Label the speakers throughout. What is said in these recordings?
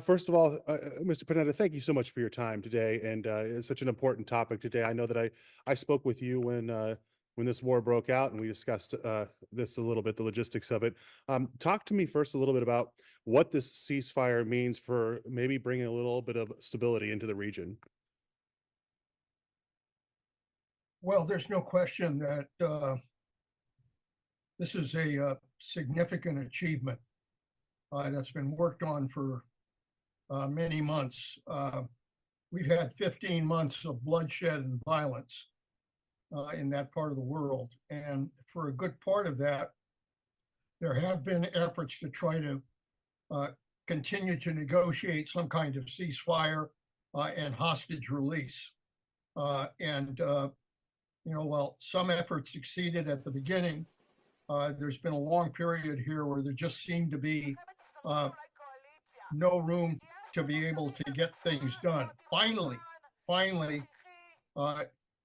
Speaker 1: First of all, Mr. Panetta, thank you so much for your time today, and it's such an important topic today. I know that I spoke with you when this war broke out, and we discussed this a little bit, the logistics of it. Talk to me first a little bit about what this ceasefire means for maybe bringing a little bit of stability into the region.
Speaker 2: Well, there's no question that this is a significant achievement that's been worked on for many months. We've had 15 months of bloodshed and violence in that part of the world. And for a good part of that, there have been efforts to try to continue to negotiate some kind of ceasefire and hostage release. While some efforts succeeded at the beginning, there's been a long period here where there just seemed to be no room to be able to get things done. Finally,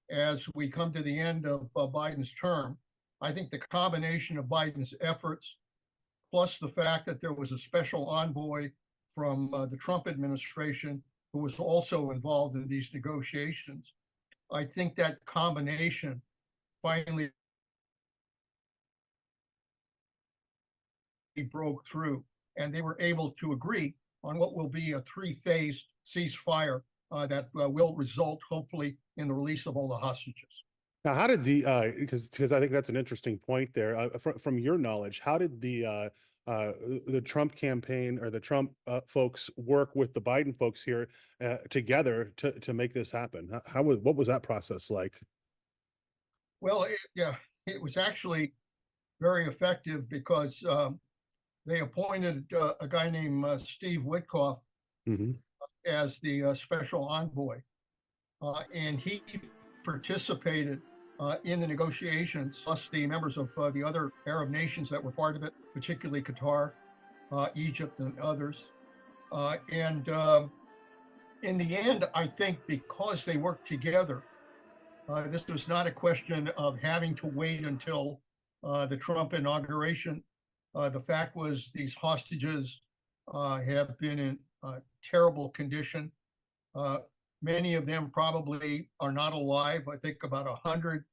Speaker 2: as we come to the end of Biden's term, I think the combination of Biden's efforts, plus the fact that there was a special envoy from the Trump administration who was also involved in these negotiations, I think that combination finally broke through, and they were able to agree on what will be a three-phased ceasefire that will result, hopefully, in the release of all the hostages.
Speaker 1: Now, how did because I think that's an interesting point there. From your knowledge, how did the Trump campaign or the Trump folks work with the Biden folks here together to make this happen? What was that process like?
Speaker 2: Well, it was actually very effective because they appointed a guy named Steve Witkoff
Speaker 1: Hmm.
Speaker 2: as the special envoy, and he participated in the negotiations, plus the members of the other Arab nations that were part of it, particularly Qatar, Egypt, and others. And In the end, I think because they worked together, this was not a question of having to wait until the Trump inauguration. The fact was these hostages have been in terrible condition. Many of them probably are not alive. I think about 100,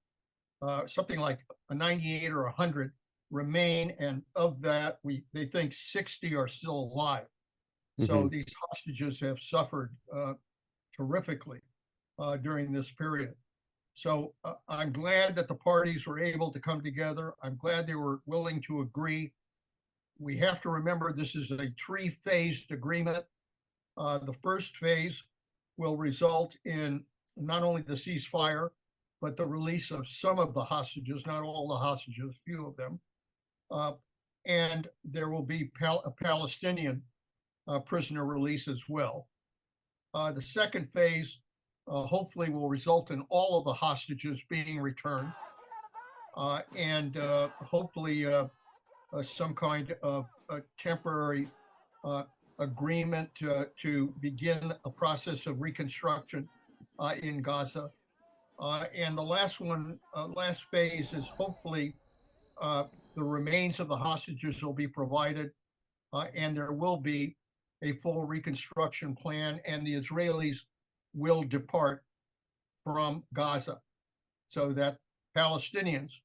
Speaker 2: something like a 98 or 100 remain, and of that, they think 60 are still alive. So
Speaker 1: Hmm.
Speaker 2: these hostages have suffered terrifically during this period. So I'm glad that the parties were able to come together. I'm glad they were willing to agree. We have to remember this is a three-phased agreement. The first phase will result in not only the ceasefire, but the release of some of the hostages, not all the hostages, few of them. And there will be a Palestinian prisoner release as well. The second phase hopefully will result in all of the hostages being returned, and hopefully some kind of a temporary agreement to begin a process of reconstruction in Gaza. And the last phase is hopefully the remains of the hostages will be provided, and there will be a full reconstruction plan, and the Israelis will depart from Gaza, so that Palestinians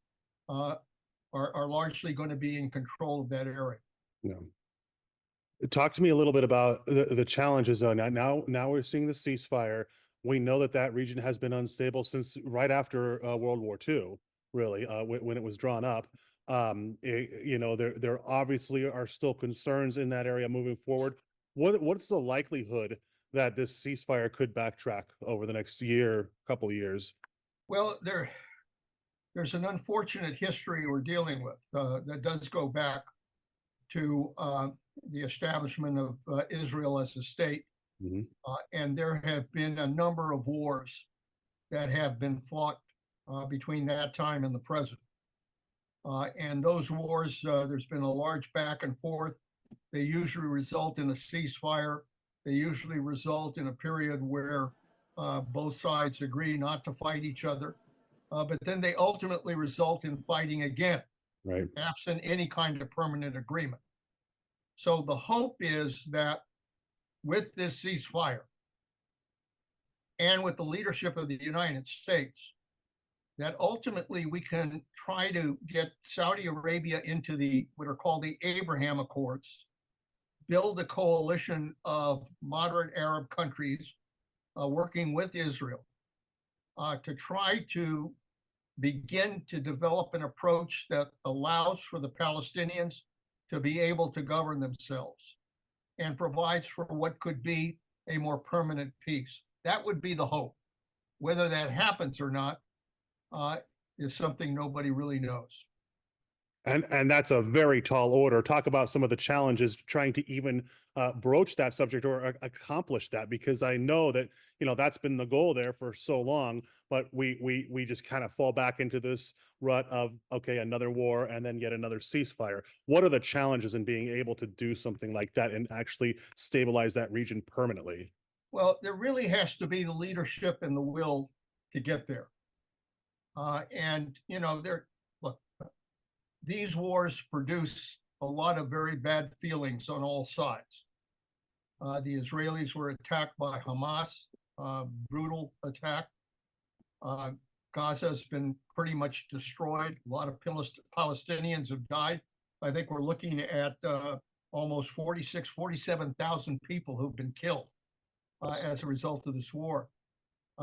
Speaker 2: are largely going to be in control of that area.
Speaker 1: Yeah. Talk to me a little bit about the challenges. Now we're seeing the ceasefire. We know that that region has been unstable since right after World War II, really, when it was drawn up. There obviously are still concerns in that area moving forward. What's the likelihood that this ceasefire could backtrack over the next couple of years?
Speaker 2: Well, there's an unfortunate history we're dealing with that does go back to the establishment of Israel as a state.
Speaker 1: Hmm.
Speaker 2: And there have been a number of wars that have been fought between that time and the present. And those wars, there's been a large back and forth. They usually result in a ceasefire. They usually result in a period where both sides agree not to fight each other. But then they ultimately result in fighting again,
Speaker 1: Right.
Speaker 2: absent any kind of permanent agreement. So the hope is that with this ceasefire and with the leadership of the United States, that ultimately we can try to get Saudi Arabia into the what are called the Abraham Accords, build a coalition of moderate Arab countries working with Israel to try to begin to develop an approach that allows for the Palestinians to be able to govern themselves and provides for what could be a more permanent peace. That would be the hope. Whether that happens or not is something nobody really knows.
Speaker 1: And that's a very tall order. Talk about some of the challenges trying to even broach that subject or accomplish that, because I know that, you know, that's been the goal there for so long, but we just kind of fall back into this rut of, okay, another war and then yet another ceasefire. What are the challenges in being able to do something like that and actually stabilize that region permanently?
Speaker 2: Well, there really has to be the leadership and the will to get there. And, you know, look, these wars produce a lot of very bad feelings on all sides. The Israelis were attacked by Hamas, brutal attack. Gaza has been pretty much destroyed. A lot of Palestinians have died. I think we're looking at almost 47,000 people who've been killed as a result of this war.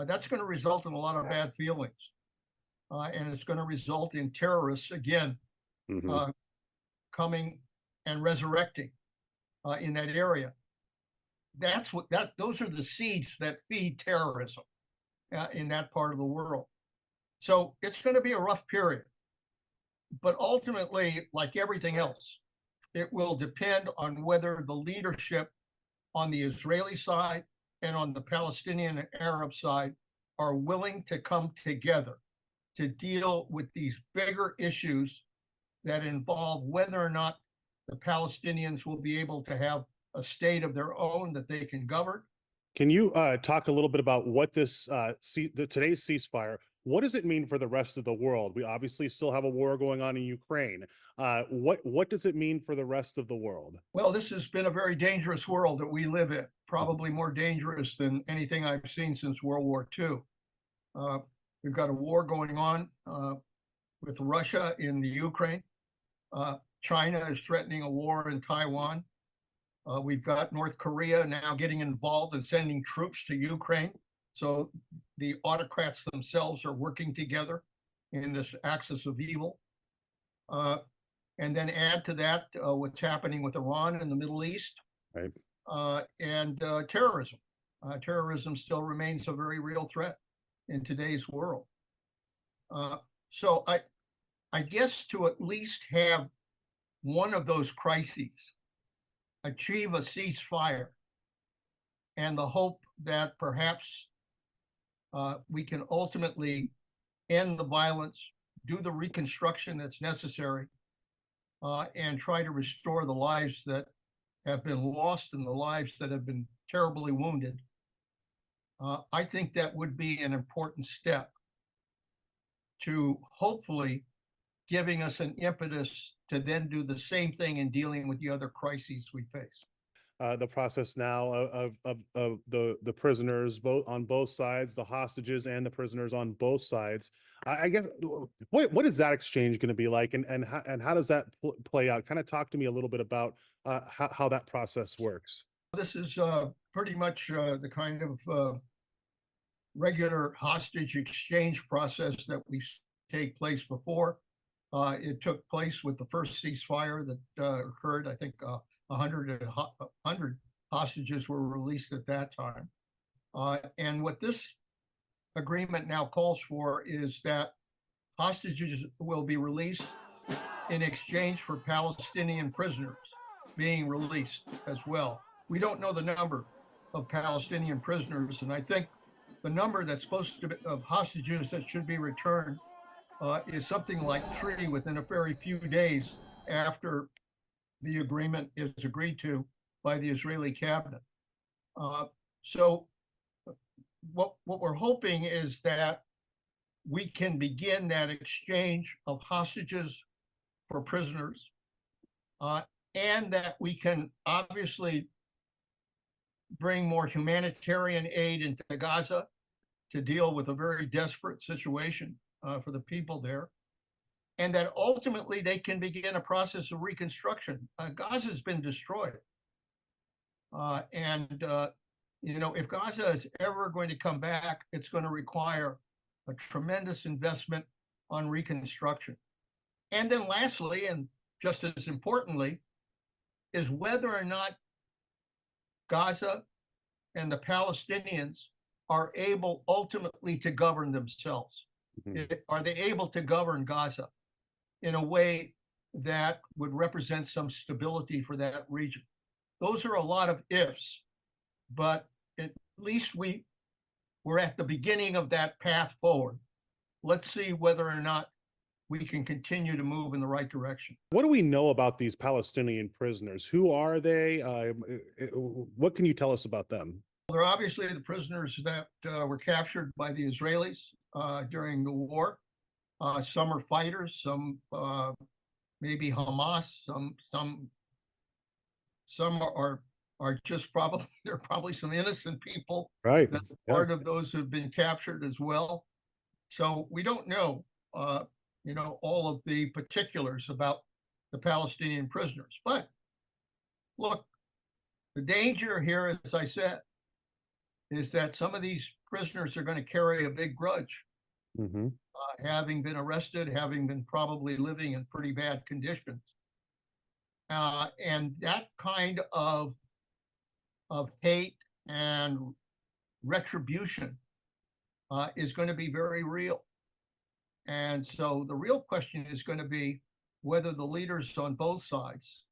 Speaker 2: That's going to result in a lot of bad feelings. And it's going to result in terrorists, again, coming and resurrecting in that area. Those are the seeds that feed terrorism in that part of the world. So it's going to be a rough period. But ultimately, like everything else, it will depend on whether the leadership on the Israeli side and on the Palestinian and Arab side are willing to come together to deal with these bigger issues that involve whether or not the Palestinians will be able to have a state of their own that they can govern.
Speaker 1: Can you talk a little bit about what this today's ceasefire, what does it mean for the rest of the world? We obviously still have a war going on in Ukraine. What does it mean for the rest of the world?
Speaker 2: Well, this has been a very dangerous world that we live in, probably more dangerous than anything I've seen since World War II. We've got a war going on with Russia in the Ukraine. China is threatening a war in Taiwan. We've got North Korea now getting involved and sending troops to Ukraine. So the autocrats themselves are working together in this axis of evil. And then add to that what's happening with Iran in the Middle East,
Speaker 1: right?
Speaker 2: And terrorism. Terrorism still remains a very real threat in today's world. So I guess to at least have one of those crises achieve a ceasefire and the hope that perhaps we can ultimately end the violence, do the reconstruction that's necessary, and try to restore the lives that have been lost and the lives that have been terribly wounded. I think that would be an important step to hopefully giving us an impetus to then do the same thing in dealing with the other crises we face.
Speaker 1: The process now of the prisoners on both sides, the hostages and the prisoners on both sides. I guess what is that exchange going to be like, and how does that play out? Kind of talk to me a little bit about how that process works.
Speaker 2: This is pretty much the kind of regular hostage exchange process that we take place before. It took place with the first ceasefire that occurred. I think 100 hostages were released at that time. And what this agreement now calls for is that hostages will be released in exchange for Palestinian prisoners being released as well. We don't know the number of Palestinian prisoners, and I think the number that's supposed to be of hostages that should be returned is something like 3 within a very few days after the agreement is agreed to by the Israeli cabinet. So what we're hoping is that we can begin that exchange of hostages for prisoners, and that we can obviously bring more humanitarian aid into Gaza to deal with a very desperate situation for the people there, and that ultimately they can begin a process of reconstruction. Gaza's been destroyed. If Gaza is ever going to come back, it's going to require a tremendous investment on reconstruction. And then lastly, and just as importantly, is whether or not Gaza and the Palestinians are able ultimately to govern themselves. Are they able to govern Gaza in a way that would represent some stability for that region? Those are a lot of ifs, but at least we're at the beginning of that path forward. Let's see whether or not we can continue to move in the right direction.
Speaker 1: What do we know about these Palestinian prisoners? Who are they? What can you tell us about them?
Speaker 2: They're obviously the prisoners that were captured by the Israelis during the war. Some are fighters, some maybe Hamas, some are just probably, there are probably some innocent people
Speaker 1: Right.
Speaker 2: that are part of those who've been captured as well. So we don't know, all of the particulars about the Palestinian prisoners. But look, the danger here, as I said, is that some of these prisoners are going to carry a big grudge, having been arrested, having been probably living in pretty bad conditions. And that kind of hate and retribution is going to be very real. And so the real question is going to be whether the leaders on both sides,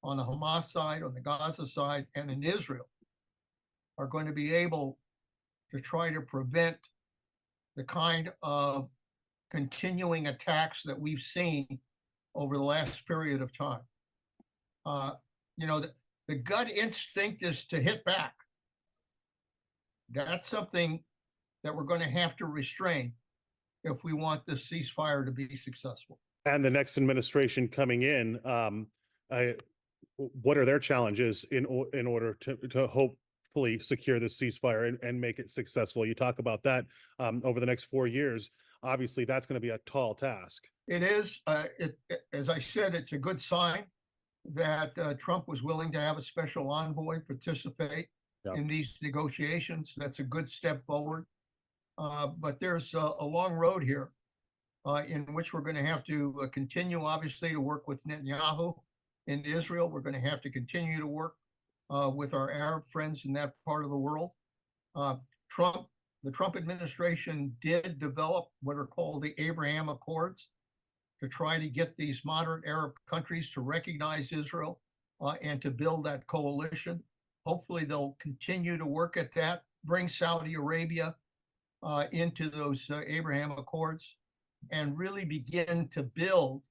Speaker 2: on the Hamas side, on the Gaza side, and in Israel, are going to be able to try to prevent the kind of continuing attacks that we've seen over the last period of time. The gut instinct is to hit back. That's something that we're going to have to restrain if we want this ceasefire to be successful.
Speaker 1: And the next administration coming in, what are their challenges in order to hopefully secure this ceasefire and make it successful? You talk about that over the next 4 years. Obviously, that's going to be a tall task.
Speaker 2: It is. As I said, it's a good sign that Trump was willing to have a special envoy participate in these negotiations. That's a good step forward. But there's a long road here in which we're going to have to continue, obviously, to work with Netanyahu in Israel. We're going to have to continue to work with our Arab friends in that part of the world. The Trump administration did develop what are called the Abraham Accords to try to get these moderate Arab countries to recognize Israel and to build that coalition. Hopefully, they'll continue to work at that, bring Saudi Arabia into those Abraham Accords, and really begin to build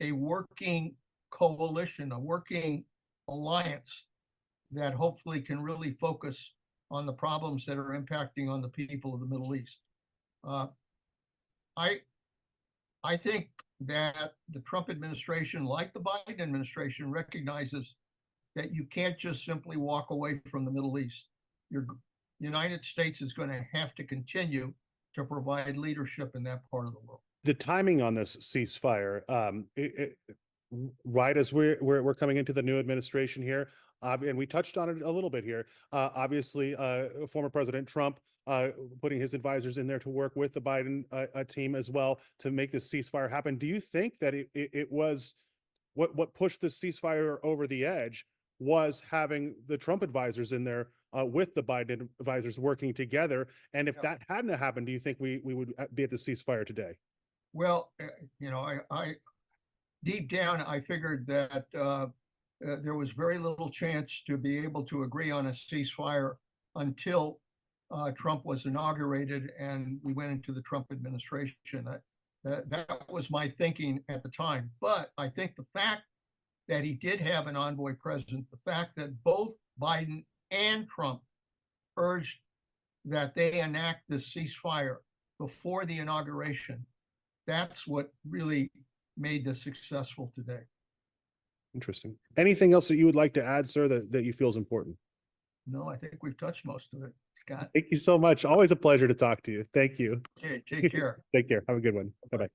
Speaker 2: a working coalition, a working alliance that hopefully can really focus on the problems that are impacting on the people of the Middle East. I think that the Trump administration, like the Biden administration, recognizes that you can't just simply walk away from the Middle East. The United States is going to have to continue to provide leadership in that part of the world.
Speaker 1: The timing on this ceasefire, right as we're coming into the new administration here, and we touched on it a little bit here. Obviously, former President Trump putting his advisors in there to work with the Biden team as well to make this ceasefire happen. Do you think that it was what pushed this ceasefire over the edge was having the Trump advisors in there with the Biden advisors working together? And if that hadn't happened, do you think we would be at the ceasefire today?
Speaker 2: Well, I deep down, I figured that there was very little chance to be able to agree on a ceasefire until Trump was inaugurated and we went into the Trump administration. That was my thinking at the time. But I think the fact that he did have an envoy present, the fact that both Biden and Trump urged that they enact this ceasefire before the inauguration, that's what really made this successful today.
Speaker 1: Interesting. Anything else that you would like to add, sir, that you feel is important?
Speaker 2: No, I think we've touched most of it, Scott.
Speaker 1: Thank you so much. Always a pleasure to talk to you. Thank you.
Speaker 2: Okay, take care.
Speaker 1: Take care. Have a good one. Bye-bye.